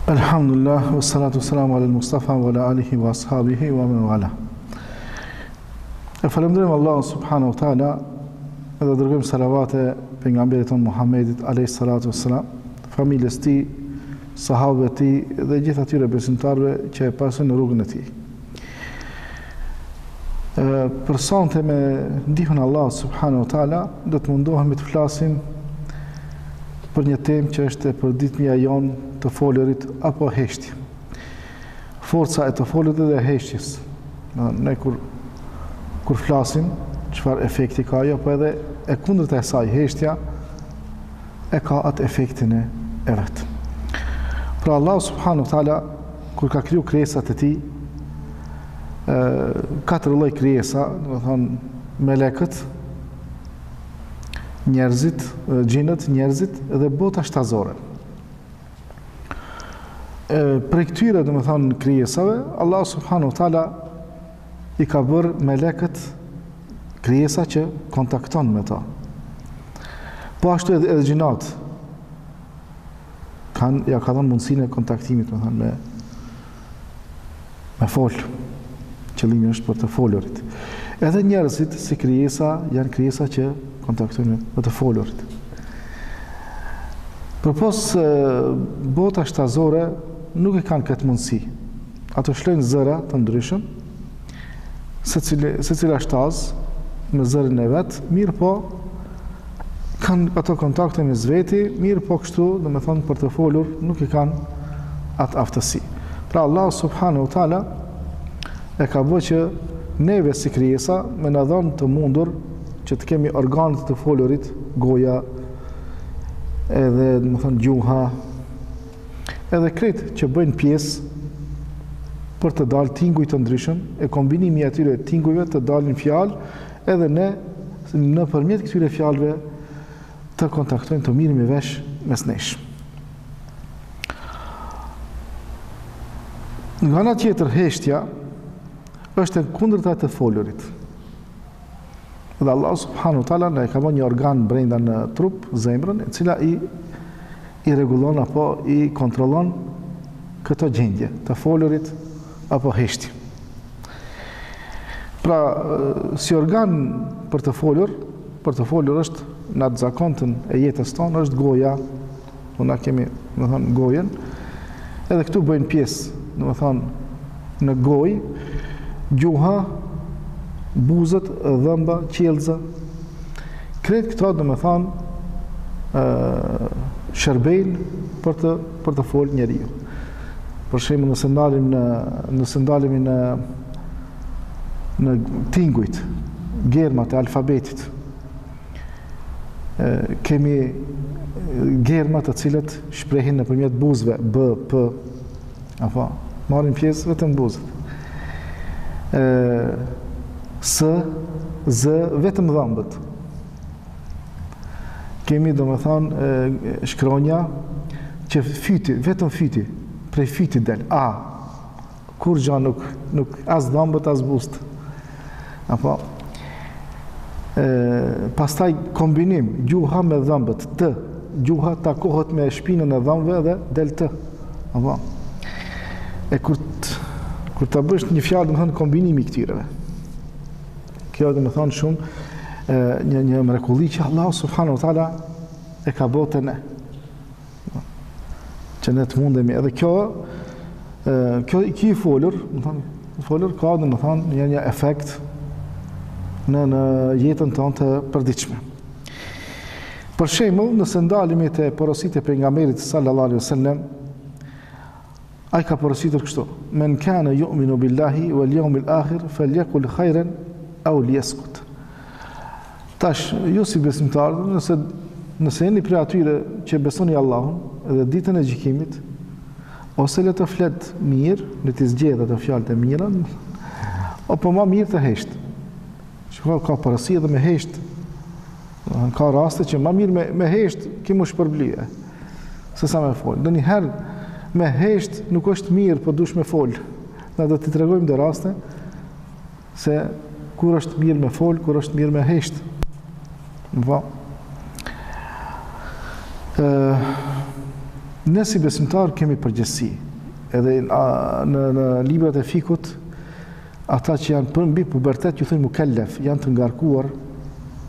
Alhamdulillah, wa salatu salamu ala al-Mustafa wa ala alihi wa ashabihi wa man wala. E falemderim Allah subhanahu wa ta'ala edhe dërgojmë salavate pejgamberit ton Muhammedit alayhi salatu wassalam, familjes tij, sahabëve tij dhe gjithë atyre besimtarëve që e pasën në rrugën e tij. Për sonte me ndihmën e Allah subhanahu wa ta'ala do të mundohemi të flasim për një temë që është e përditshmja jon të folurit apo heshtje. Forca e të folurit dhe heshtjes. Ne kur flasim, çfarë efekti ka ajo, po edhe e kundërta e saj, heshtja e ka atë efektin e vet. Pra Allah subhanahu wa taala kur ka kriju krijesat e tij, katër lloj krijesa, do të thonë melekët, njerëzit, xhinët, njerëzit dhe bota shtazore. Për këtyre, do të thonë, krijesave, Allah subhanahu wa taala i ka bërë melekët krijesa që kontakton me ta. Po ashtu edhe xhinat ja ka dhënë mundësinë e kontaktimit, do të thonë, me fol. Qëllimi është për të folurit. Edhe njerëzit si krijesa janë krijesa që kontaktojnë me të folurit. Përpos bota shtazore nuk e kanë këtë mundësi. Ato shlojnë zëra të ndryshëm, secila shtaz me zërin e vet, mirë po kanë ato kontakte me zveti, mirë po kështu, do të thonë për të folur nuk e kanë atë aftësi. Pra Allah subhanahu wa taala e ka bërë që neve si krijesa me na dhënë të mundur që të kemi organet të folurit, goja, edhe do të thonë gjuha, edhe kretë që bëjnë pjesë për të dalë tinguj të ndryshëm, e kombinimi i atyre tingujve të dalin fjalë, edhe ne nëpërmjet këtyre fjalëve të kontaktojnë, të mirë me vesh mes nesh. Nga ana tjetër, heshtja është e kundërta e të folurit. Dhe Allah subhanahu wa taala ne ka bërë një organ brenda në trup, zemrën, e cila i rregullon apo i kontrollon këto gjendje, të folurit apo heshtje. Pra, si organ për të folur është në atë zakontën e jetës tonë është goja, na kemi, do të thonë, gojen, edhe këtu bëjnë pjesë, do të thonë, në gojë, gjuha, buzët, dhëmba, qelza. Kretë këto, do të thonë, shërbejnë për të folë njeriu. Për shembull, nëse ndalemi në tingujt, germat e alfabetit, kemi germat të cilët shprehin nëpërmjet buzëve, b, p, apo marrin pjesë vetëm buzët. S, z, vetëm dhëmbët. Kemi, do të thonë, shkronja që fyti, vetëm fyti, prej fyti del, a, kur gja nuk as dhëmbët, as buzët. Apo, pastaj kombinim, gjuha me dhëmbët, t, gjuha takohet me shpinën e dhëmbëve dhe del t. Apo, e kur ta bësh një fjalë, do të thonë, kombinimi i këtyreve. Kjo do të thonë shumë një mrekulli që Allah subhanahu wa taala e ka bërë te ne. Që ne të mundemi edhe kjo i folur, do të thonë, folur ka, do të thonë, një efekt në jetën tonë të përditshme. Për shembull, nëse ndalemi te porositë e pejgamberit sallallahu alaihi wasallam, ai ka porositur kështu: "Men kana yu'minu billahi wal yawmil akhir falyakul khairan aw liyaskut." Tash, ju si besimtarë, nëse jeni prej atyre që besoni Allahun dhe ditën e gjykimit, ose le të flet mirë, le të zgjedhë ato fjalët e mira, apo më mirë të hesht. Shikoj, ka porosi edhe me hesht. Ka raste që më mirë me hesht kimu shpërblije, se sa me fol. Ndonjëherë me hesht nuk është mirë, po dush me fol. Ne do t'i tregojmë dhe raste se kur është mirë me fol, kur është mirë me hesht. Ne si besimtar kemi përgjegjësi. Edhe në librat e fikut, ata që janë për mbi pubertet ju thënë mukellef, janë të ngarkuar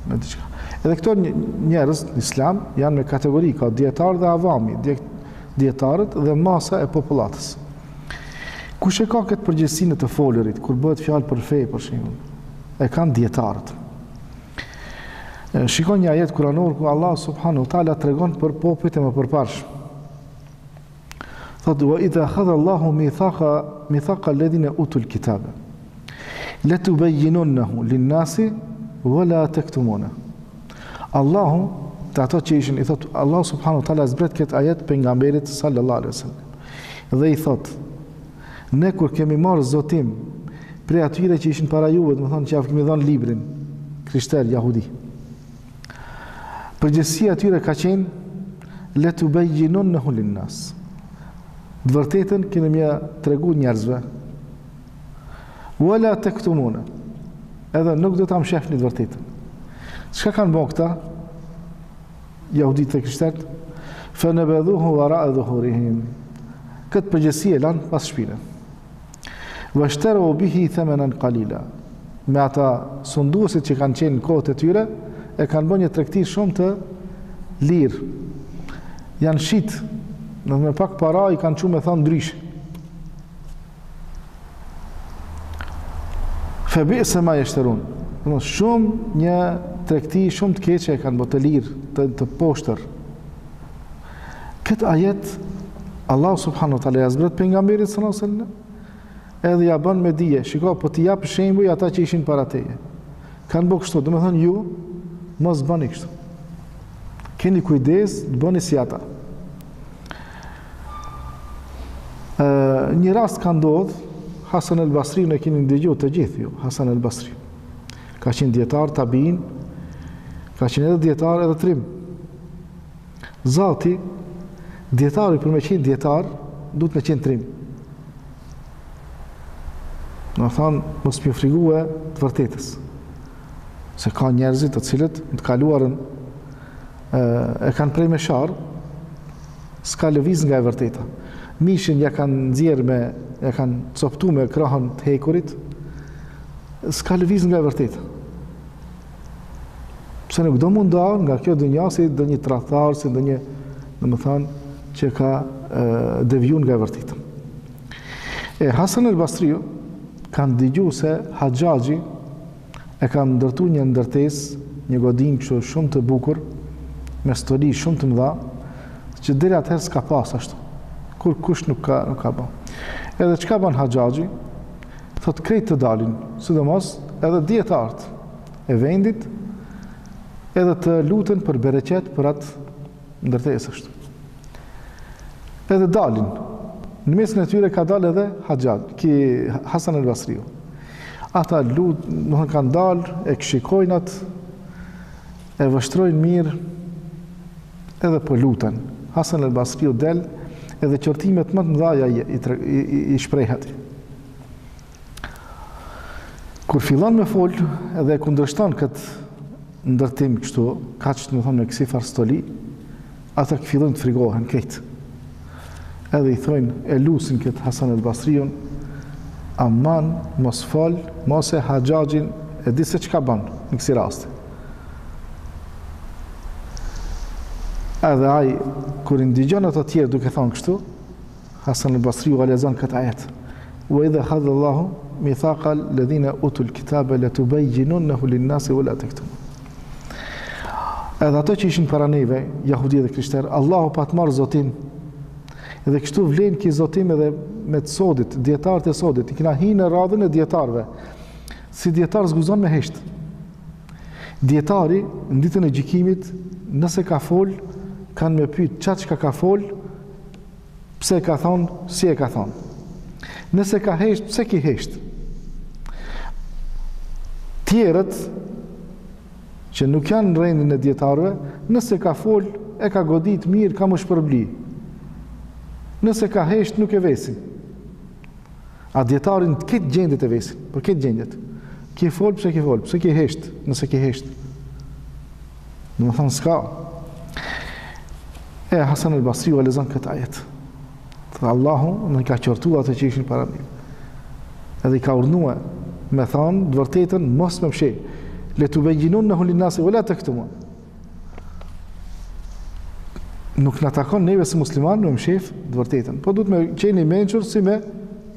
në diçka. Edhe këto njerëz në Islam janë me kategori, ka dietar dhe avami, dietarët dhe masa e popullatës. Kush e ka këtë përgjegjësi në të folurit, kur bëhet fjalë për fe, për shembull, e kanë dietarët. Shikon një ajet kuranor ku Allah subhanahu wa taala tregon për popujt e mëparshëm. Thotë: "Wa idha akhadha Allahu mithaqa alladhina utul kitaba la tubayyinunnahu lin-nasi wa la taktumuna." Allahu të ato që ishin, i thotë Allah subhanahu wa taala zbret këtë ajet pejgamberit sallallahu alaihi wasallam. Dhe i thotë: "Ne kur kemi marrë zotim prej atyre që ishin para juve, do të thonë që ja kemi dhënë librin, krishterë, jahudi. Përgjegjësia atyre ka qenë la tubayyinunnahu lin-nas." Të vërtetën kemi mja tregu njerëzve. Wala taktumuna. Edhe nuk do ta mshefni të vërtetën. Çka kanë bërë këta? Jahudit e krishterët, fanabadhuhu wara'a dhuhurihim. Këtë përgjegjësi e lanë pas shpine. Washtaru bihi thamanan qalila. Me ata sunduesit që kanë qenë në kohët e tyre, e kanë bërë një tregti shumë të lirë. Janë shit, me pak para i kanë qumë me thonë ndryshë. Fabi'sa ma yashtarun. Shumë një tregti shumë të keqe e kanë bërë të lirë, të poshtër. Këtë ajet Allah subhanahu wa taala ja zbret pejgamberit sallallahu alaihi wasallam, edhe ja bën me dije. Shiko, po t'i jap shembuj ata që ishin para teje. Kanë bërë kështu, domethënë ju mos bëni kështu. Keni kujdes, të bëni si ata. Një rast ka ndodhur, Hasan al-Basri, ne keni ndëgjuar të gjithë ju, Hasan al-Basri. Ka qenë dietar tabiin, ka qenë edhe dietar edhe trim. Zati, dietari për me qenë dietar, duhet me qenë trim. Në thanë, mos më frigue të vërtetës. Se ka njerëzit të cilët në të kaluarën e kanë prej me sharë, s'ka lëviz nga e vërteta. Mishin ja kanë nxjerrë ja kanë coptu me krahën të hekurit, s'ka lëviz nga e vërteta. Pse nuk do mundar nga kjo dënja si do një tradhtar, si do një, domethënë, që ka devijun nga e vërteta. Hasan al-Basriu kanë dëgjuar se Haxhaxhi e kanë ndërtuar një ndërtesë, një godinë kështu shumë të bukur, me stoli shumë të mëdha, që deri atëherë s'ka pas ashtu. Kur kush nuk ka bën. Edhe çka bën Haxhaxhi? Thotë krejt të dalin, sidomos edhe dietarët e vendit, edhe të luten për bereqet për atë ndërtesë ashtu. Edhe dalin. Në mesin e tyre ka dalë edhe Hasan al-Basriu. Ata nuk kanë dalë, e këshikojnë atë, e vështrojnë mirë, edhe për luten. Hasan al-Basriu del, edhe qortimet më të mëdha i shprehet. Kur fillon me fol, edhe kundërshton këtë ndërtim kështu, kaq të më thonë me kësi farstoli, ata fillojnë të frigohen këtë. Edhe i thojnë, e lusin këtë Hasan al-Basriun, aman, mos fol, mos e Haxhaxhin, e di se çka bën në kësi raste. Edhe ai, kur i ndigjon ato të tjerë duke thonë kështu, Hasan al-Basriu lexon këtë ajet. Wa idha hadha Allahu mithaqa alladhina utul kitaba la tubayyinunnahu lin-nasi wa la taktumun. Edhe ato që ishin para neve, jahudi dhe krishterë, Allahu pa të marrë zotim. Edhe kështu vlen ki zotim edhe me të sodit, dietarët e sodit, i kena hi në radhën e dietarëve. Si dietar zguzon me hesht. Dietari në ditën e gjykimit, nëse ka fol, kanë me pyet çka ka fol, pse ka thonë, si e ka thonë. Nëse ka hesht, pse ki hesht. Tjerët që nuk janë në rendin e dietarëve, nëse ka fol, e ka godit mirë, ka më shpërbli. Nëse ka hesht, nuk e vesin. A dietarin të këtë gjendjet e vesin, për këtë gjendjet. Ki fol, pse ki hesht, nëse ki hesht. Në më thonë s'ka. E Hasan al-Basriu e lexon këtë ajet. Allahu në ka qortuar ato që ishin para ne. Edhe I ka urdhnuar me thonë të vërtetën mos më fshi. Le tubayyinunhu lin-nasi wala taktumun. Nuk na takon neve si muslimanë me mshef të vërtetën, po duhet me qenë I mençur si me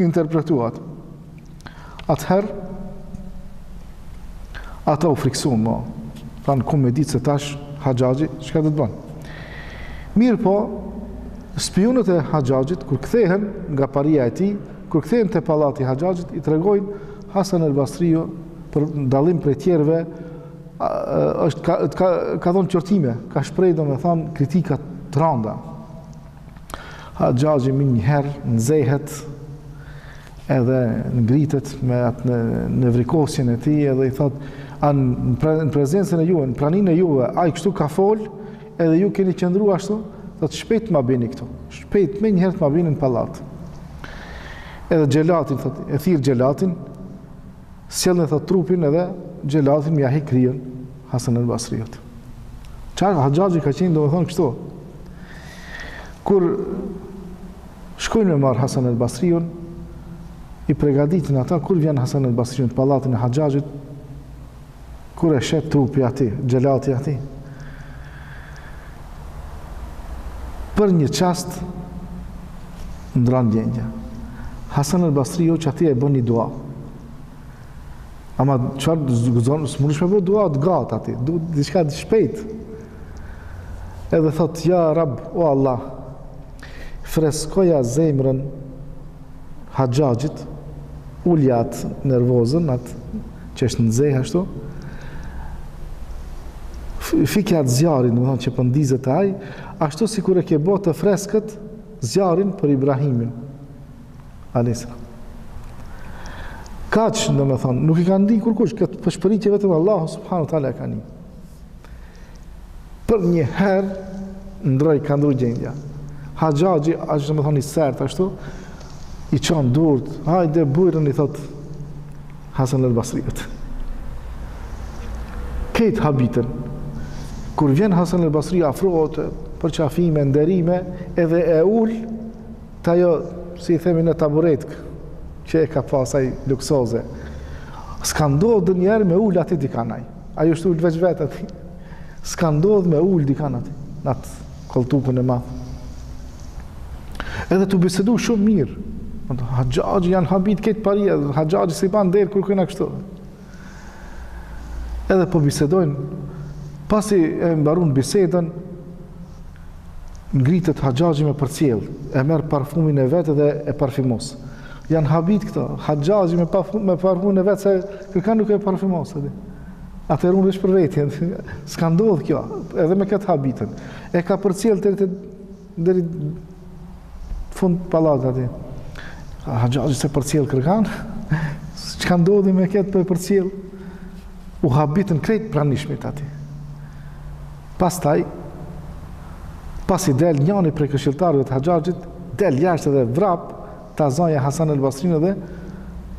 interpretuat. Atëherë ata u friksuan më. Thanë ku me ditë se tash Haxhaxhi çka do të bën. Mirë po, spionët e Haxhaxhit kur kthehen nga paria e tij, kur kthehen te pallati I Haxhaxhit, I tregojnë Hasan al-Basriu për dallim prej tjerëve ka dhënë qortime, ka shprehë domethënë kritika të rënda. Haxhaxhi më një herë nxehet edhe ngritet me atë në vrikosjen e tij edhe I thotë në prezencën e juve, në praninë e juve, ai kështu ka fol, edhe ju keni qëndruar ashtu, thotë shpejt ma bini këtu. Shpejt me një herë ma bini në pallat. Edhe xhelatin thotë, e thirr xhelatin, sjellën thotë trupin edhe xhelatin m'ia hek krijen Hasan al-Basriut. Çfarë Haxhaxhi ka qenë domethënë kështu. Kur shkojnë me marr Hasan al-Basriun, I përgatitin ata kur vjen Hasan al-Basriu në pallatin e Haxhaxhit, kur e shet trupi atij, xhelati atij. Për një çast ndran gjendja. Hasan al-Basriu që atij e bën një dua. Ama çfarë gëzon, s'mundesh me bëj dua të gat atij, duhet diçka të shpejt. Edhe thot ja Rab, o Allah, freskoja zemrën Haxhaxhit, uljat nervozën atë që është nxehë ashtu. Fikja të zjarin, domethënë që pëndizet ai, ashtu sikur e ke bë të freskët zjarin për Ibrahimin. Alayhis salam. Kaq, domethënë, nuk I ka ndikur kush, këtë pëshpëritje vetëm Allahu subhanahu wa taala e ka një. Për një herë ka ndroi gjendja. Haxhaxhi është domethënë I sert ashtu, I çon durt, hajde bujrën I thot Hasan al-Basriut. Këtë habitën. Kur vjen Hasan al-Basriu afrohet për qafime, nderime, edhe e ul të ajo, si I themi në taburetkë, që e ka pasaj luksoze. S'ka ndodhë njerë me ul ati dikanaj. Ajo është ul veç vetë ati. S'ka ndodhë me ul dikan ati, në atë koltukën e madhë. Edhe të bisedu shumë mirë. Haxhaxhi janë habit këtë paria, Haxhaxhi si ban derë kur këna kështu. Edhe po bisedojnë, pasi e mbarun bisedën, ngritet Haxhaxhi me përcjell, e merr parfumin e vet dhe e parfumos. Janë habit këto, Haxhaxhi me parfumin e vet se kërkan nuk e parfumos atë. Atëherë unë veç për vetën, s'ka ndodhur kjo, edhe me këtë habitën. E ka përcjell deri fund pallatit aty. Haxhaxhi se përcjell kërkan, çka ndodhi me këtë për përcjell? U habitën krejt pranishmit aty. Pastaj, pasi del njëri prej këshilltarëve të Haxhaxhit, del jashtë dhe vrap ta zonja Hasan al-Basriun dhe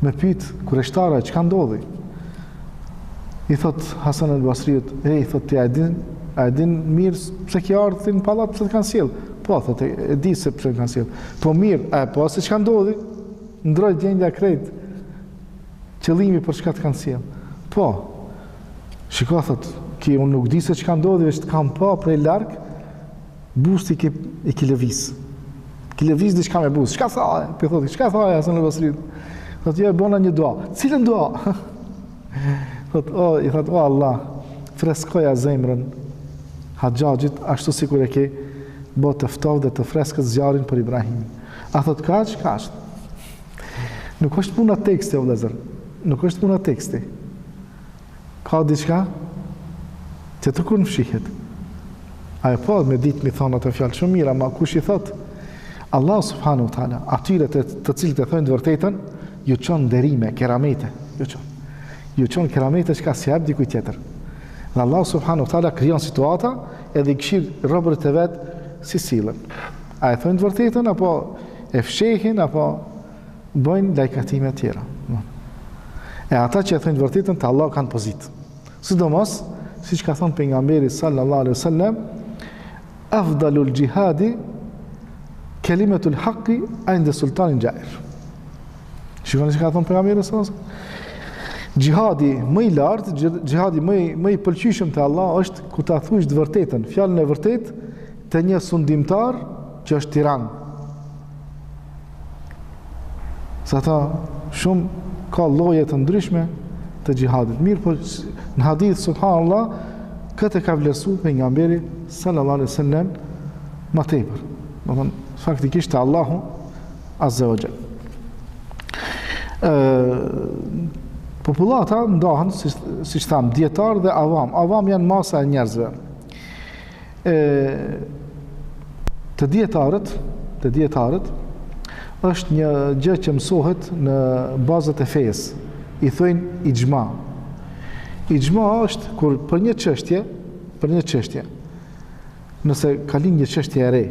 me pyet kurështara çka ndodhi. I thot Hasan al-Basriut, I thot ti a din mirë pse ke ardhur në pallat pse të kanë sjell? Po thotë, e di se pse kanë sjell. Po mirë, po se çka ndodhi? Ndroi gjendja krejt. Qëllimi për çka të kanë sjell. Po. Shiko thot, ki unë nuk di se çka ndodhi, veç të kam pa prej larg, busti i ki lëviz. Ki lëviz diçka me buzë. Çka tha? Po thotë, çka tha Hasan al-Basriu? Thotë, ja bëna një dua. Cilën dua? I thot, o Allah, freskoja zemrën Haxhaxhit ashtu sikur e ke bë të ftoftë dhe të freskët zjarin për Ibrahimin. A thot kaq? Nuk është puna teksti, o vëllezër. Nuk është puna teksti. Ka diçka që të kur në fshihet. Ajo po me ditë mi thonë atë fjalë shumë mira, ma kush I thot? Allah subhanahu wa taala, atyre të cilët e thonë të vërtetën, ju çon nderime, keramete, ju çon keramete që ka si jap dikujt tjetër. Dhe Allah subhanahu wa taala krijon situata edhe I këshill robërit e vet si sillen. A e thonë të vërtetën apo e fshehin apo bëjnë lajkatime të tjera. E ata që e thonë të vërtetën të Allah kanë pozitë. Sidomos, siç ka thënë pejgamberi sallallahu alaihi wasallam, afdalul gjihadi kelimetul haqqi inde sultanin jair. Shikoni që ka thonë pejgamberi sallallahu alaihi wasallam. Gjihadi më i lartë, gjihadi më i pëlqyeshëm te Allah është ku ta thuash të vërtetën, fjalën e vërtetë te një sundimtar që është tiran. Sa ta shumë ka lloje të ndryshme të gjihadit. Mirë, po në hadith subhanallah këtë ka vlerësuar pejgamberi sallallahu alaihi wasallam më tepër. Do të thonë faktikisht te Allahu azza wa jall. Popullata ndahen, siç tham, dietar dhe avam. Avam janë masa e njerëzve. Të dietarët është një gjë që mësohet në bazat e fesë. I thojnë ixhma. Ixhma është kur për një çështje, nëse ka lind një çështje e re,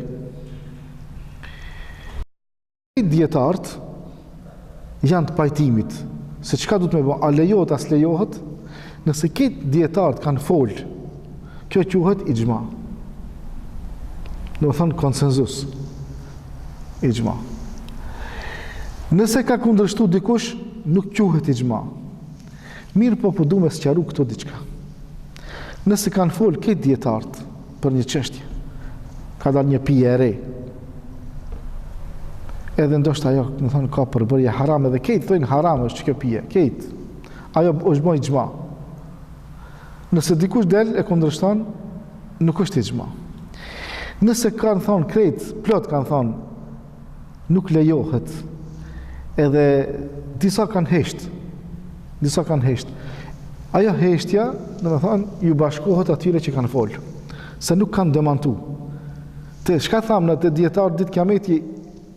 dietarët janë të pajtimit se çka duhet me bë, a lejohet as lejohet. Nëse këtë dietarët kanë fol, kjo quhet ixhma. Do të thonë konsenzus. Ixhma. Nëse ka kundërshtu dikush, nuk quhet ixhma. Mirë, po du me sqaru këto diçka. Nëse kanë fol këtë dietarët për një çështje, ka dalë një pije e re, edhe ndoshta ajo, do të thonë, ka përbërje haram, edhe këtë thonë haram është kjo pije, këtë. Ajo është bën ixhma. Nëse dikush del e kundërshton, nuk është ixhma. Nëse kanë thonë krejt, plot kanë thonë, nuk lejohet, edhe disa kanë hesht. Ajo heshtja, do të thonë, ju bashkohet atyre që kanë folë, se nuk kanë demantu. Te çka thamë në të dietar ditë kiameti,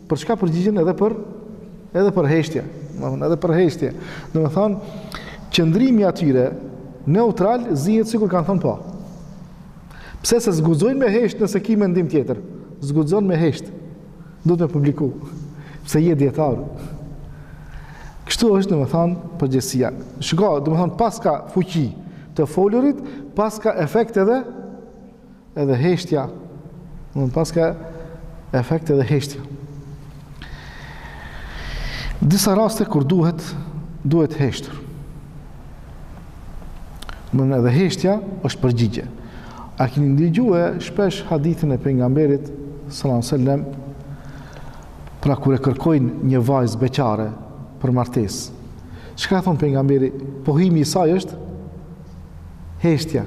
për çka përgjigjen edhe për heshtje, edhe për heshtje. Do të thonë, qëndrimi atyre neutral zihet sikur kanë thonë po. Pse se zguxojnë me hesht nëse ki mendim tjetër? Zguxon me hesht. Duhet me publiku. Pse je dietar. Kështu është, do të thonë, përgjithësia. Shiko, do të thonë, pas ka fuqi të folurit, pas ka efekt edhe heshtja. Do të thonë, pas ka efekt edhe heshtja. Disa raste kur duhet heshtur. Edhe heshtja është përgjigje. A keni ndëgjuar shpesh hadithin e pejgamberit sallallahu alaihi wasallam, pra kur e kërkojnë një vajzë beqare për martesë. Çka thon pejgamberi? Pohimi i saj është heshtja.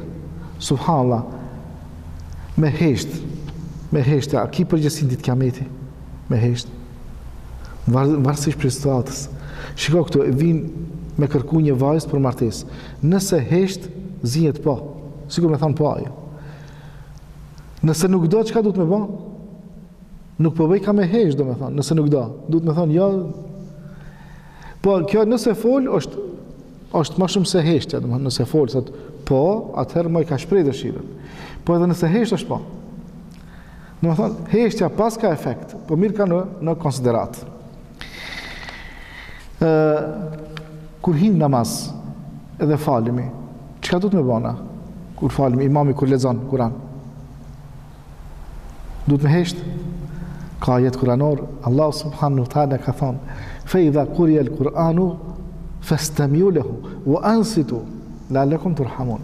Subhanallah. Me heshtja, ki përgjësin ditë kiameti? Me hesht. Varësisht për situatës. Shiko këtu, vinë me kërku një vajzë për martesë. Nëse hesht, zihet po. Sigur me thanë po ajo. Nëse nuk do, çka duhet me bë? Nuk po bëj ka me hesht, do me thonë. Nëse nuk do, duhet me thonë jo. Po kjo nëse fol është më shumë se heshtja, do me thonë, nëse fol thot po, atëherë më i ka shpreh dëshirën. Po edhe nëse hesht është po. Do me thonë, heshtja pas ka efekt, po mirë ka në konsiderat. Kur hin namaz edhe falemi, çka duhet me bëna? Kur falemi, imami kur lexon Kur'an. Duhet me hesht. Ka ajet kuranor, Allah subhanahu wa ta'ala ka thonë, fe idha quriya al-Qur'anu fastami'u lahu wa ansitu la'allakum turhamun.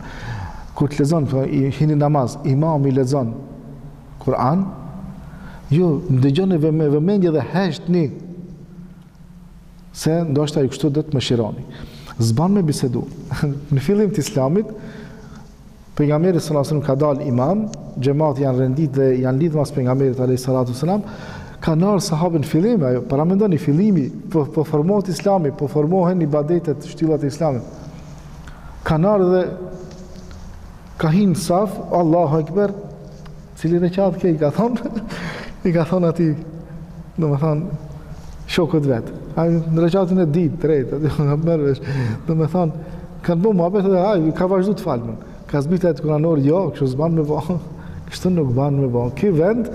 Kur të lexon, hini namaz, imami lexon Kur'an, ju ndëgjoni me vëmendje dhe heshtni, se ndoshta ju kështu do të mëshironi. Zban me bisedu. Në fillim të Islamit, pejgamberi sallallahu alaihi wasallam ka dalë imam, xhamati janë rendit dhe janë lidhur pas pejgamberit alayhi salatu wasalam, kanë ardhur sahabën fillim, ajo para mendoni fillimi, po formohet Islami, po formohen ibadetet, shtyllat e Islamit. Kanë ardhur dhe ka hinë saf, Allahu Ekber, cili rekat ke i ka thonë ati, do me thonë, shokët vetë. Në rekatin e ditë, tretë, do me thonë, kanë bo muhabet dhe ka vazhdu të falmën. Ka zbita e të kuranor, jo, kështu zban me bo, kështu nuk ban me bo. Ky vend,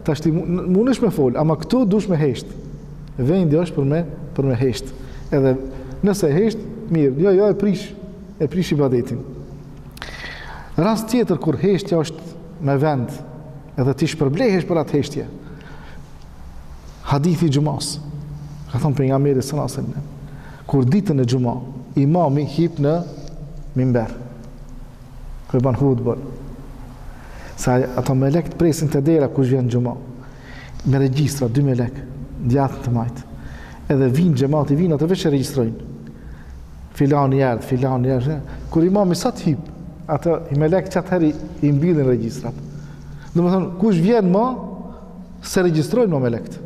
tashti mund është me fol, ama këtu dush me hesht. Vendi është për me hesht. Edhe nëse hesht, mirë, jo, e prish ibadetin. Rast tjetër kur heshtja është me vend, edhe ti shpërblehesh për atë heshtje. Hadithi xhumas. Ka thënë pejgamberi sallallahu alajhi wasallam, kur ditën e xumë, imami hip në mimber. Kur ban hutbën. Sa ato melek presin të dera kur vjen xumë. Me regjistra 2 melek, djathtë të majt. Edhe vinë xhamati, vinë atë veç e regjistrojnë. Filani erdh. Kur imami sa të hip, atë i melek çat herë i mbyllin regjistrat. Domethënë kush vjen më se regjistrojnë më melekt.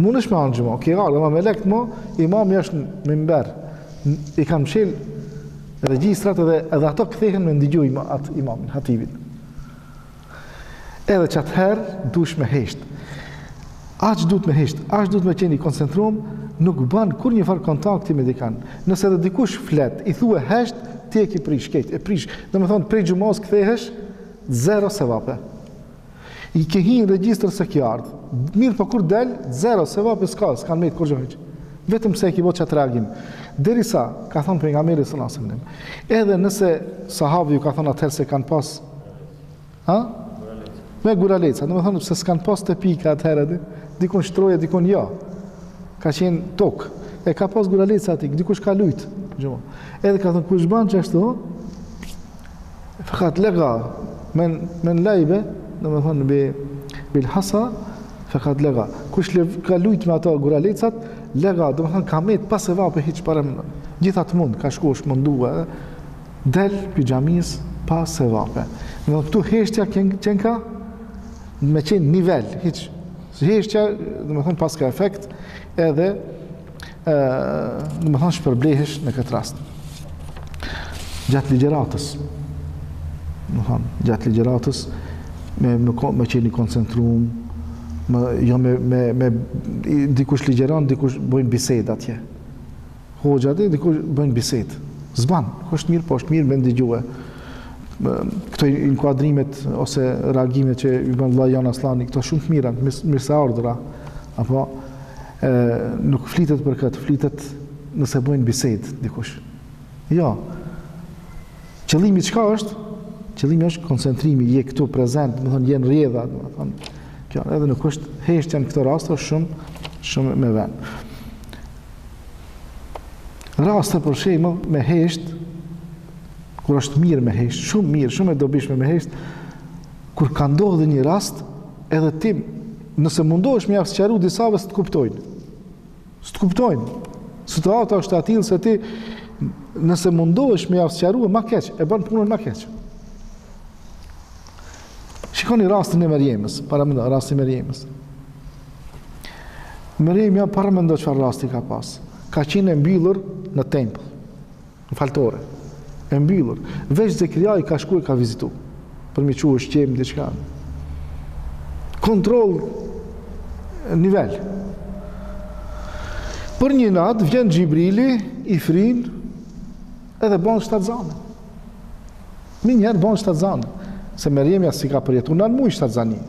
Mundesh me anë xhumë, ke ardha me melekt më, imami është në mimber. I kanë mshel regjistrat edhe ato kthehen me ndigjuj atë imamin, hatibin. Edhe çat herë dush me hesht. Aq duhet me hesht, aq duhet me qenë i koncentruar, nuk bën kur një farë kontakti me dikan. Nëse edhe dikush flet, i thua hesht, ti e ke prish këtë, e prish. Domethënë prej xhumos kthehesh 0 sevape. I ke hi në regjistër se kjo ardh. Mirë po kur del 0 sevape s'kan me të kurrë. Vetëm se e ke bërë çat reagim. Derisa ka thënë pejgamberi sallallahu alajhi wasallam, edhe nëse sahabi ju ka thënë atëherë se kanë pas me guraleca, domethënë se s'kan pas të pika atëherë, dikun shtroje, dikun jo. Ka qenë tokë. E ka pas guraleca aty, dikush ka lut. Edhe ka thënë kush ban çashtu, fakat lega men lajbe, domethënë bil hasa, fakat lega. Kush ka lut me ato guralecat, lega, domethënë ka met pas e vape hiç para gjithat mund, ka shkuar mundua, del pi xhamis pas e vape. Në këtu heshtja qenë ka me qenë nivel, hiç. Heshtja, domethënë pas ka efekt, edhe domethënë shpërblehesh në këtë rast. Gjatë ligjëratës, domethënë gjatë ligjëratës me qenë i koncentruar, jo me dikush ligjeron, dikush bëjnë bisedë atje. Hoxha dhe dikush bëjnë bisedë. Zban, është mirë, po është mirë me ndigjue. Këto inkuadrimet ose reagimet që i bën vëllai Jan Aslani, këto shumë të mira, mirë se ardhra, apo nuk flitet për këtë, flitet nëse bëjnë bisedë dikush. Jo. Qëllimi çka është? Qëllimi është koncentrimi, je këtu prezant, do të thonë je në rrjedha, do të thonë kjo edhe nuk është heshtja në këtë rast, është shumë me vend. Raste për shembull me hesht, kur është mirë me hesht, shumë mirë, shumë e dobishme me hesht, kur ka ndodhur një rast, edhe ti nëse mundohesh me ia sqaru disave s'të kuptojnë. S'të kuptojnë. Situata është e tillë se ti nëse mundohesh me ia sqaru më keq, e bën punën më keq. Shikoni rastin e Meriemës, paramendo rastin e Meriemës. Meriemja paramendo çfarë rasti ka pas. Ka qenë e mbyllur në tempël, në faltore. E mbyllur. Veç Zekria i ka shkuar ka vizitu. Për mi quë shqem diçka. Kontroll nivel. Për një natë vjen Xhibrili, i frin edhe bën 7 zane. Minjëherë bën 7 zane. Se Meriemja si ka përjetu në muj 7 zani.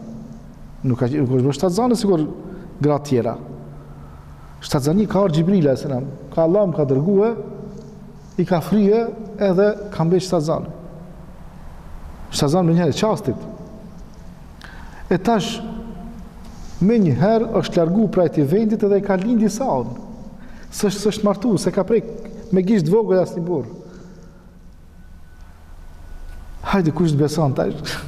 Nuk është bërë 7 zane, sigur gratë tjera. 7 zani ka orë Xhibrila, ka Allah më ka dërguar, i ka frije edhe ka mbeq 7 zane. 7 zane me njëherë qastit. E tash, me njëherë është largu prej të vendit edhe i ka lindi saun. S'është martu, se ka prej me gisht vogël as një burr. Hajde kush të beson tash.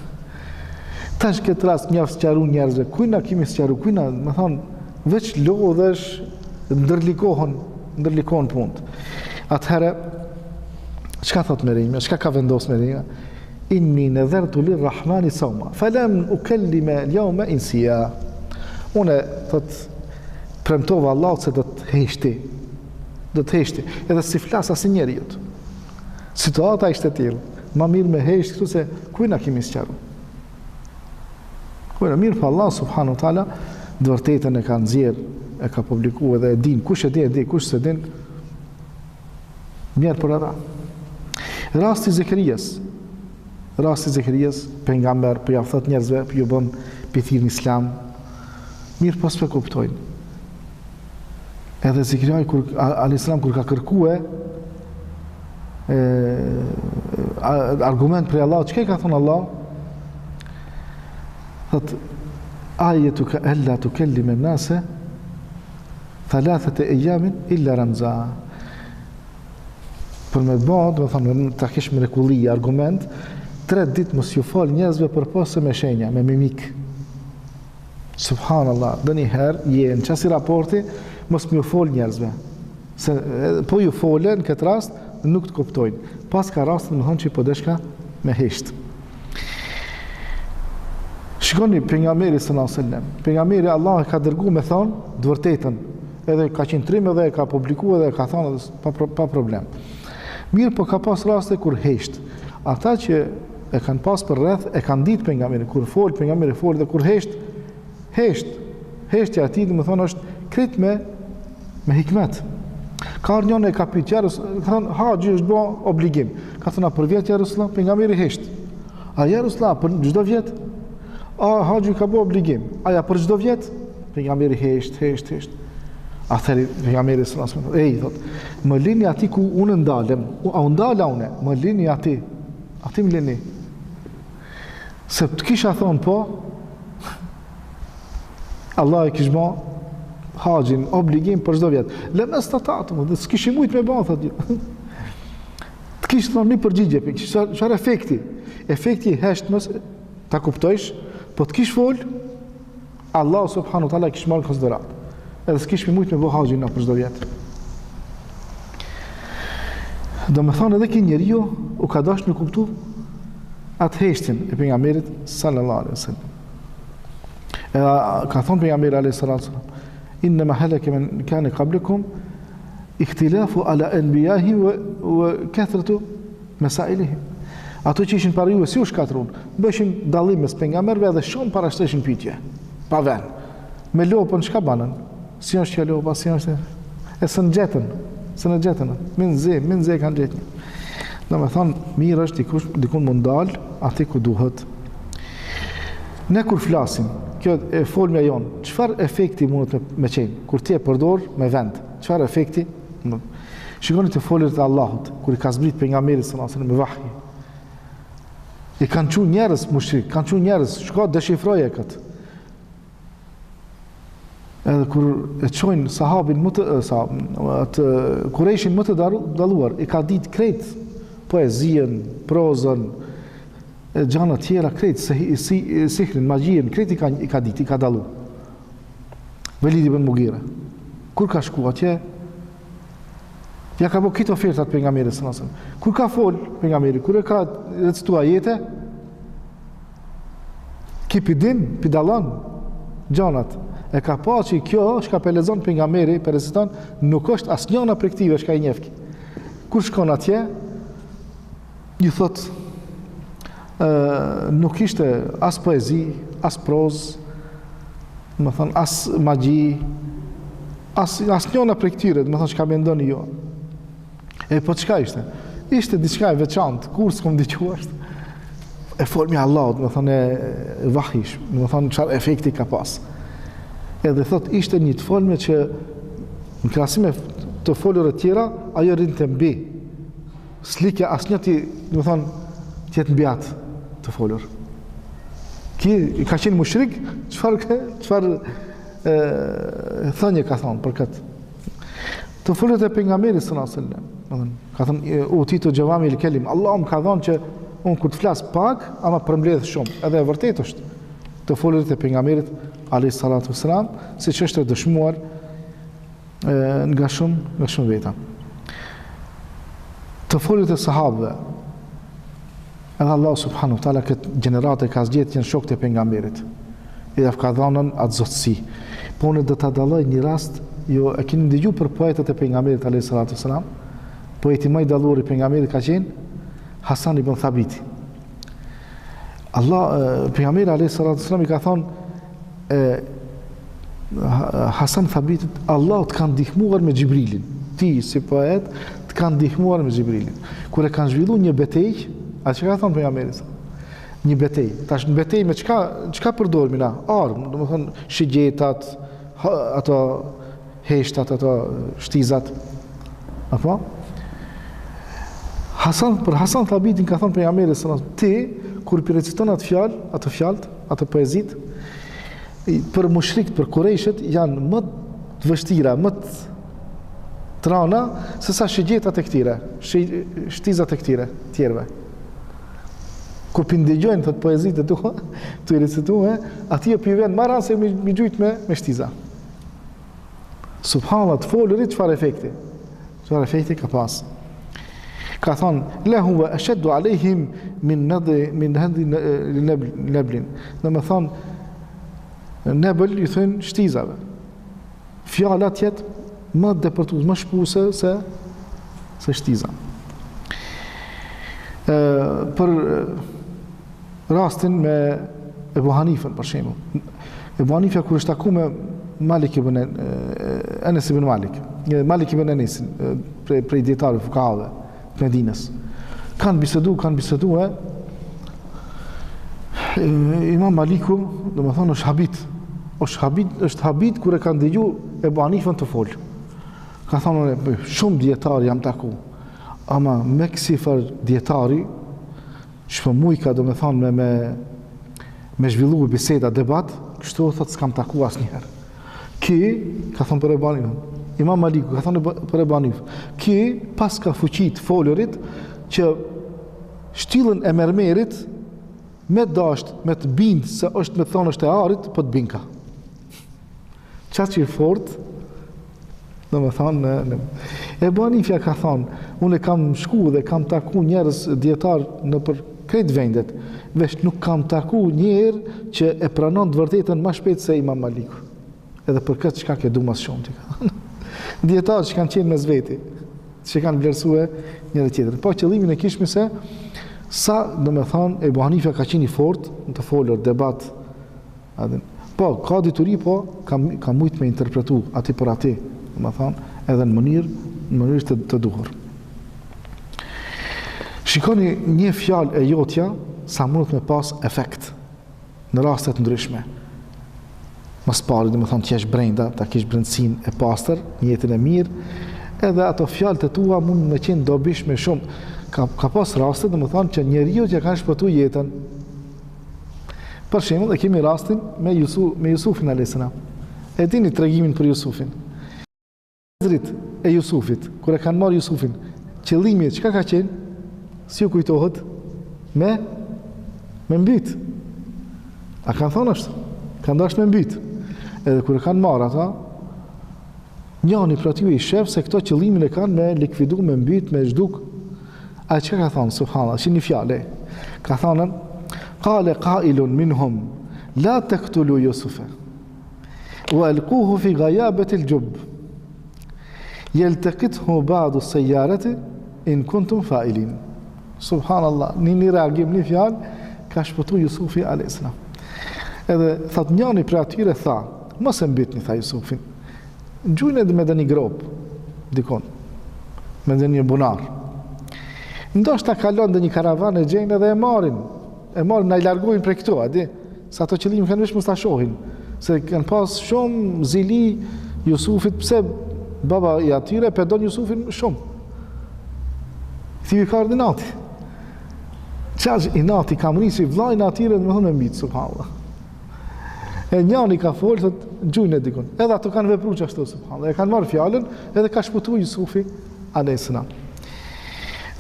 Tash këtë rast mjaft sqaru njerëzve. Kujna kemi sqaru, kujna, më thonë, veç lodhesh, ndërlikohen punët. Atëherë, çka thot Meriemja, çka ka vendos Meriemja? Inni nadhartu lirrahmani sawma, falam ukallima al-yawma insiya. Unë thot premtova Allahut se do të heshti. Do të heshti, edhe si flas asnjëri jot. Situata ishte e tillë. Ma mirë me hesht këtu se kujna kemi sqaru. Kujna mirë pa Allah subhanahu wa taala vërtetën e ka nxjerr, e ka publikuar dhe e din, kush e di, kush se din. Mirë për ata. Rasti Zekerias, pejgamber, po ja thot njerëzve, po ju bën pithir në Islam. Mirë pas pe kuptojnë. Edhe Zekeria kur al-Islam kur ka kërkuar argument për Allah, çka ka thonë Allah? thot ajetuka alla tukellime nase thalathata ayamin illa ramza. Për me të bëjë, do të thonë, ta kesh mrekulli, argument, 3 ditë mos ju fal njerëzve përpos se me shenja, me mimik. Subhanallah, doni herë je në çasti raporti, mos më ju fol njerëzve. Se po ju folen në këtë rast nuk të kuptojnë. Pas ka rast më thonë që po deshka me hesht. Shikoni pejgamberi sallallahu alajhi wasallam. Pejgamberi Allah e ka dërguar me thonë të vërtetën. Edhe ka qenë trim edhe e ka publikuar edhe ka thonë pa problem. Mirë, po ka pas raste kur hesht. Ata që e kanë pas për rreth e kanë ditë pejgamberin kur fol, pejgamberi fol dhe kur hesht. Heshtja ati, dhe më thonë, është kret me hikmet. Ka arë njënë e ka pyet jarës, ka thonë, haxhi është bo obligim. Ka thonë, a për vjetë jarësla, pejgamberi hesht. A jarësla, për çdo vjetë? A haxhi ka bo obligim. Aja për çdo vjetë? Pejgamberi hesht. A theri, pejgamberi së nësë, thot, më lini ati ku unë ndalem, a ndala une, më lini ati më lini. Se të kisha thonë po, Allah e kishë ba haxhin obligim për çdo vjet. Lëmë statatum, dhe s'kish mujt me bën thotë. Të kishë thonë një përgjigje, çfarë efekti? Efekti i heshtmës ta kuptojsh, po të kish fol, Allah subhanahu wa taala kish marrë konsiderat. Edhe s'kish mujt me bën haxhin për çdo vjet. Do me thonë edhe ki njeriu u ka dash me kuptu atë heshtjen e pejgamberit sallallahu alaihi wasallam. Ka thonë pejgamberi alayhi salatu wasallam, innama halaka man kana qablakum ikhtilafu ala anbiya'ihim wa kathratu masailihim. Ato që ishin para juve si u shkatrun, bëshin dallim mes pejgamberëve dhe shumë parashtreshin pyetje. Pa vend. Me lopën çka banën? Si është kjo lopa, si është? E së në gjetën. Min ze kanë gjetën. Do me thonë, mirë është dikun mund dal aty ku duhet. Ne kur flasim, kjo e folmja jonë, çfarë efekti mundet me qenë? Kur ti e përdor me vend, çfarë efekti? Shikoni të foljet e Allahut, kur i ka zbrit pejgamberit sallallahu alajhi wasallam me vahje. I kanë qenë njerëz mushrik, kanë qenë njerëz, shko deshifroje këtë. Edhe kur e çojnë sahabin më të Kurejshin më të dalluar, i ka ditë krejt poezien, prozën, gjana tjera krejt, sihrin, magjien, krejt i ka ditë, i ka dallu. Velid ibn Mughira. Kur ka shku atje, ja ka bo këtë ofertat pejgamberit sallallahu alajhi wasallam. Kur ka fol pejgamberi, kur e ka recituar ajete, ki pi dallon gjanat. E ka pa që kjo shka pe lexon pejgamberi, pe reciton, nuk është asnjëna prej këtyre shka i njefki. Kur shkon atje, ju thot, nuk ishte as poezi, as prozë, më thon as magji, as njëna prej këtyre, më thon çka mendoni ju. E po çka ishte? Ishte diçka e veçantë, kur s'kom dëgjuar. E folmi Allahut, më thon e vahish, më thon çfarë efekti ka pas. Edhe thot ishte një të folme që në krahasim me të folur e tjera, ajo rinte mbi. S'likja asnjë ti, do të thonë, të jetë mbi atë të folur. Ki ka qenë mushrik, çfarë thënie ka thonë për këtë. Të folur e pejgamberit sallallahu alajhi wasallam. Ka thënë utitu jawami al-kalim. Allahu më ka thënë që unë kur të flas pak, ama përmbledh shumë. Edhe e vërtetë është. Të folur e pejgamberit alayhi salatu wasalam, siç është e dëshmuar nga shumë veta. Të foljet e sahabëve, edhe Allah subhanahu wa taala këtë gjenerate ka zgjedhur janë shokët e pejgamberit. I ka dhënë atë zotësi. Po unë do ta dalloj një rast, jo e keni dëgjuar për poetët e pejgamberit alayhi salatu wasalam. Poeti më i dalluar i pejgamberit ka qenë Hasan ibn Thabit. Pejgamberi alayhi salatu wasalam i ka thonë Hasan Thabitit, Allah të kanë ndihmuar me Xhibrilin. Ti si poet të kanë ndihmuar me Xhibrilin. Kur e kanë zhvilluar një betejë, atë që ka thonë pejgamberi, një betejë. Tash në betejë me çka përdormi na? Armë, domethënë shigjetat, ato heshtat, ato shtizat. Apo? Për Hasan Thabitin ka thonë pejgamberi sallallahu alajhi wasallam, ti kur i reciton atë fjalë, atë poezit, për mushrikt, për kurejshet, janë më të vështira, më të rana, se sa shigjetat e këtire, shtizat e këtire, tjerve. Kur pindigjojnë të poezit e tua, të i recitume, ati e piven ma ranë se mi gjujt me shtiza. Subhanallah, të folurit, çfarë efekti ka pas. Ka thonë, lehu ve ashaddu alejhim min hadhi neblin. Dhe me thonë, nebel i thënë shtizave. Fjallat jetë më depërtues, më shpuse se shtiza. Për rastin me Ebu Hanifën, për shembull. Ebu Hanifja kur është taku me Malik ibn Anas ibn Malik ibn Anas, prej dietarëve fukahave të Medinës. Kanë bisedu Imam Maliku, domethënë është habit kur e kanë dëgju Ebu Hanifën të folë. Ka thonë, shumë dietar jam taku, ama me kësi far dietari shpëmuj ka domethënë me zhvillu biseda, debat, kështu thotë s'kam taku asnjëherë. Ka thonë për Ebu Hanifën, Imam Maliku ka thonë për Ebu Hanifën, pas ka fuqit folurit që shtillën e mermerit me dasht, me të bindë se është me thonë është e arit, po të binka. Qatë që i fort, dhe me thonë, Ebu Hanifja ka thonë, unë kam shku dhe kam taku njerës djetarë në për kretë vendet, veç nuk kam taku njerë që e pranon të vërtetën ma shpetë se Imam Maliku. Edhe për këtë çka ke du mas shumë të ka. Djetarë që kanë qenë me zveti, që kanë vlerësue njëre tjetër. Po qëllimin e kishmi se, sa, do me thonë, Ebu Hanifja ka qenë i fort, në të folër, debat, po, ka dituri, po, ka mujt me interpretu, ati për ati, do me thonë, edhe në mënyrë të duhur. Shikoni një fjalë e jotja, sa mundet me pas efekt, në rastet ndryshme. Mas pari, do me thonë, që jesh brenda, ta kish brendësin e pastër, një jetën e mirë, edhe ato fjalët e tua mund me qenë dobishme shumë. Ka pas rastet, do me thonë, që njeriu që kanë shpëtu jetën. Për shembull, e kemi rastin me Jusufin a.s. E dini tregimin për Jusufin. Zrit e Jusufit, kur e kanë marrë Jusufin, qëllimi çka ka qenë? Si u kujtohet? Me mbyt. A kanë thonë ashtu? Kanë dashur me mbyt. Edhe kur e kanë marrë ata, njëri për aty i shef se këto qëllimin e kanë me likvidu, me mbyt, me zhduk. A që ka thonë, subhanallah, që një fjale, ka thonë, qale qailun minhum, la taqtulu Jusufa, wa alquhu fi ghayabati al-jubb, yaltaqithu ba'du as-sayyarati in kuntum fa'ilin. Subhanallah, një reagim, një fjale, ka shpëtu Jusufi a.s. Edhe, thot njëni për atyre tha, mos e mbytni, tha Jusufin, gjujnë edhe me dhe një grop, dikon, me dhe një bunar. Ndoshta kalon dhe një karavan e gjenë edhe e marin na i largojnë prej këto, a di, sa ato qëllimi kanë vesh mos ta shohin, se kanë pas shumë zili Jusufit, pse baba i atyre pedon Jusufin shumë. Thivi ka ardhë i nati. Qaq i nati kam risi vlajnë atyre dhe me thonë me mbitë, subhanallah. E njani ka folë, thot, gjujnë e dikun. Edhe ato kanë vepru që ashtu, subhanallah. E kanë marrë fjallën, edhe ka shpëtu Jusufi a.s.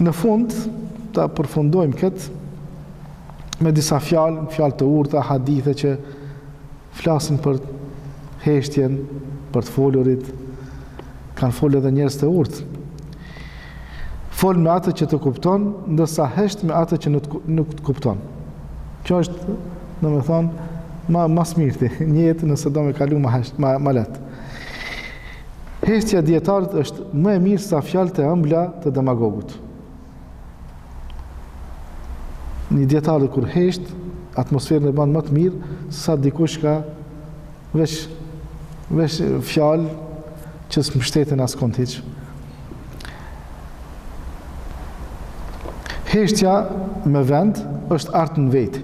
Në fund, ta përfundojmë këtë me disa fjalë të urta, hadithe që flasin për heshtjen, për të folurit, kanë folë edhe njerëz të urtë. Fol me atë që të kupton, ndërsa hesht me atë që nuk të kupton. Kjo është, në me thonë, ma smirti, një jetë nëse do me kalu ma letë. Heshtja dietarët është më e mirë sa fjalët e ëmbla të demagogut. Një dietar kur hesht, atmosferën e bën më të mirë sa dikush ka vesh fjalë që s'mbështeten askund hiç. Heshtja me vend është art në vetë.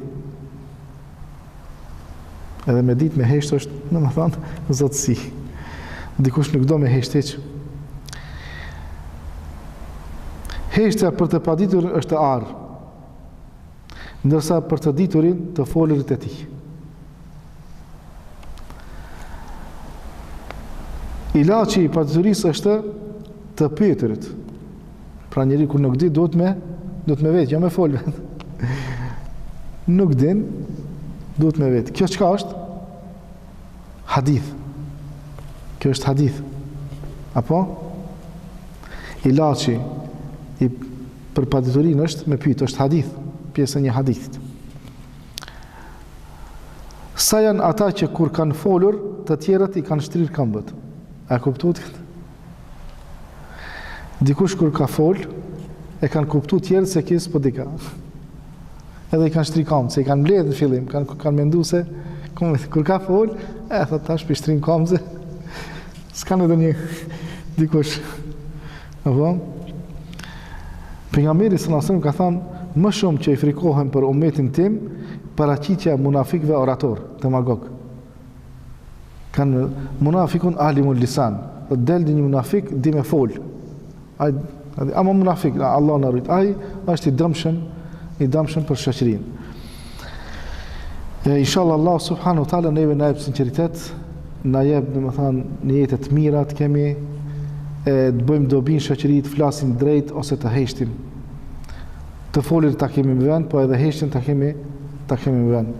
Edhe me ditë me hesht është, në më thonë, zotësi. Dikush nuk do me hesht hiç. Heshtja për të paditur është arë. ndërsa për të diturin të folurit e tij. Ilaçi i paditurisë është të pyeturit. Pra njeri kur nuk di, duhet me vetë, jo me fol vetë. Nuk din, duhet me vetë. Kjo çka është? Hadith. Kjo është hadith. Apo? Ilaçi për paditurinë është me pyet, është hadith, pjesë e një hadithit. Sa janë ata që kur kanë folur, të tjerët i kanë shtrirë këmbët. A kuptuat? Dikush kur ka fol, e kanë kuptu tjerët se kjo s'po dika. Edhe i kanë shtri këmbë, se i kanë mbledhur në fillim, kanë menduar se kur ka fol, thot tash pi shtrim këmbë. S'kanë edhe një dikush. Apo? Pejgamberi sallallahu alajhi wasallam ka thënë, më shumë që i frikohem për ummetin tim, paraqitja munafikëve orator, demagog. Kanë munafikun alimul lisan. Do del një munafik di me fol. Ama munafik, Allah në rrit, ai është i dëmshëm për shoqërinë. Inshallah Allah subhanahu wa taala neve na jep sinqeritet, na jep domethënë në jetë të mira të kemi, të bëjmë dobi në shoqëri, të flasim drejt ose të heshtim. Të folir ta kemi në vend, po edhe heshtin ta kemi në vend.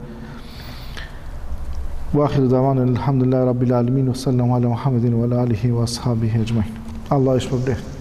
Wa akhiru da'wana alhamdulillahi rabbil alamin wa sallallahu ala Muhammedin wa ala alihi wa ashabihi ajma'in. Allah ishpërblet.